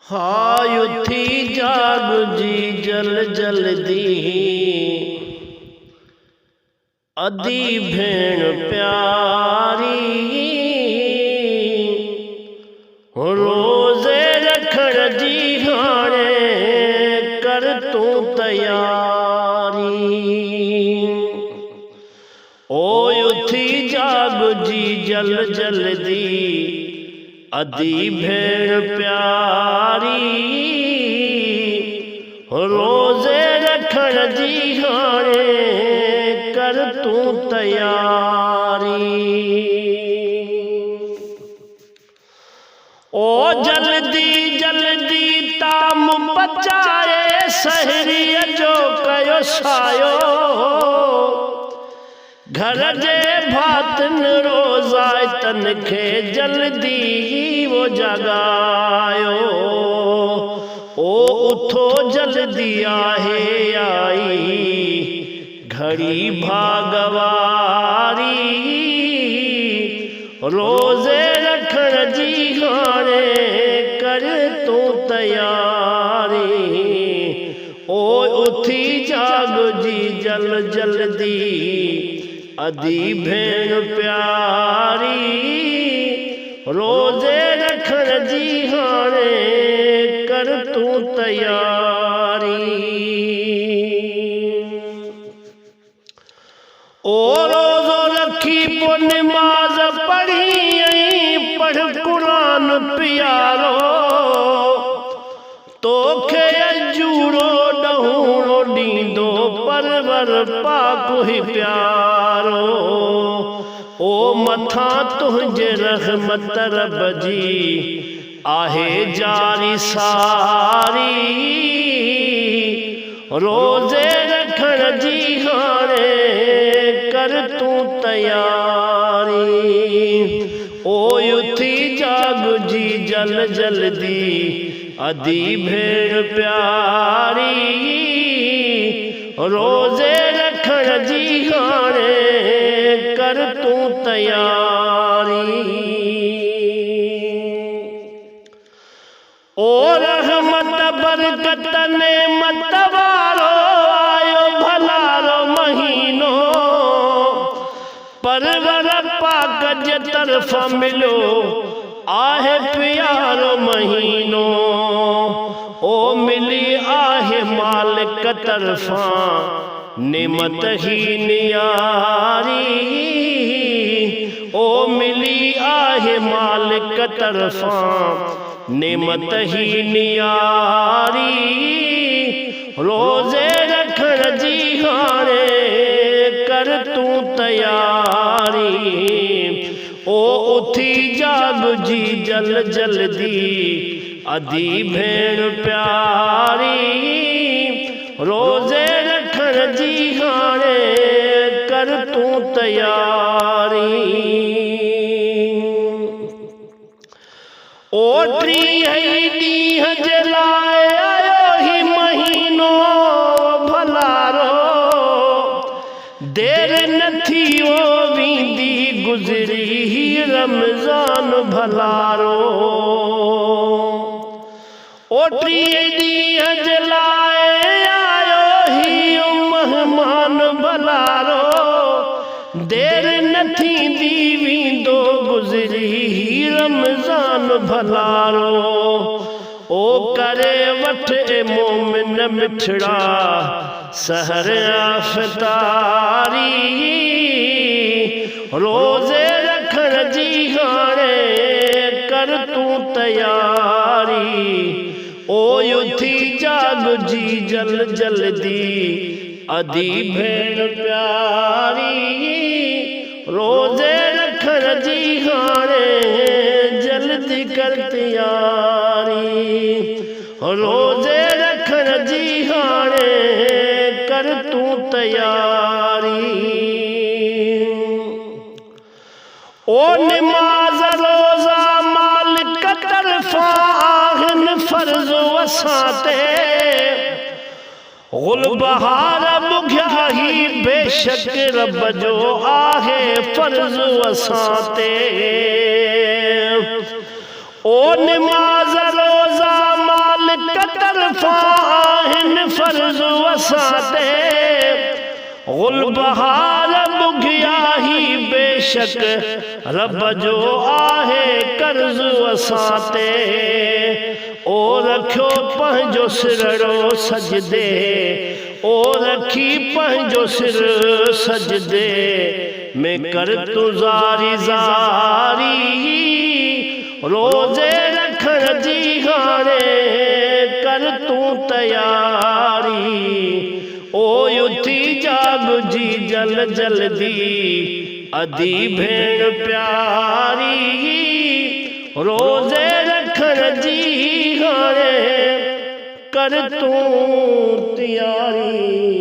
हाय उठी जाग जी जल जल्दी, अदी भेण प्यारी रोज़े रखण जी हाणे कर तू तैयारी। ओय उठी जाग जी जल जल्दी, अदी भेण प्यारी रोज़े रखण जी हाणे कर तू तैयारी। ओ जल्दी जल्दी ताम पचाए सहरी जो कयो सायो, घर जे भातन रोज़ाए तन खे जल्दी वो जगायो। ओ उठो जल्दी आहे आई घड़ी भागवारी, रोज़े रखण जी हाणे कर तू तैयारी। ओ उठी जाग जी जल जल्दी, अदी भेण प्यारी रोज़े रखण जी हाणे कर तू तैयारी। ओ रोज़ो रखी पो नमाज़ पढ़ी पढ़ कुरान प्यारो, तोखे अजूरो ॾहूणो ॾींदो परवर पाक ही प्यारो। ओ मथा तुझे रहमत रब जी आहे जारी सारी, रोज़े रखण जी हाणे कर तू तैयारी। ओय उठी जाग जी जल जल्दी, अदी भेण प्यारी रोज़े रखण जी हाणे कर तू तैयारी। ओ रहमत बरकत नेमत वारो आयो भलारो महीनो, परवर पाक जे तरफ़ मिलो आहे प्यारो महीनो। ओ मिली आहे मालिक तरफ़ा नेमत ही नियारी, ओ मिली आहे मालिक तरफ़ा नेमत ही नियारी, रोज़े रखण जी हाणे कर तू तैयारी। ओ उठी जाग जी जल जल्दी, अदी भेण प्यारी रोज़े रखण जी हाणे कर तू तैयारी। ओ टी ॾींहं जे लाइ आयो ही महीनो भलारो, देर न थी वो वींदी गुज़री ही रमज़ान भलारो। ओ टी ॾींहं जे लाइ आयो ही मेहमान भलारो, देर न थींदी वींदो गुज़री ही रमज़ान भलारो। ओ करे वठ मोमिन मिठड़ा सहर आफ़तारी, रोज़े रखण जी हाणे कर तू तैयारी। ओय उठी जाग जी जल जल्दी, अदी भेण प्यारी रोज़े रखण जी हाणे जल्दी कर तैयारी। रोज़े रखण जी हाणे कर तू तैयारी। ओ नमाज़ रोज़ा मालिक तरफ़ा आहिनि फ़र्ज़ असां ते, गुल बहार बुघिया ही बेशक रब जो आहे फ़र्ज़ असां ते। ओ नमाज़ रोज़ा कतर फाहिन फर्ज वसाते गुल बहार बुघिया ही बेशक रब जो आहे कर्ज वसाते ओ रखियो पंहिंजो सिरड़ो सजदे ओ रखी पंहिंजो सिर सजदे में कर तू ज़ारी ज़ारी रोज़े रखण जी हाणे कर तू तयारी ओ उथी जाग जी जल जल्दी अदी भेण प्यारी रोज़े रखण जी हाणे कर तू तयारी।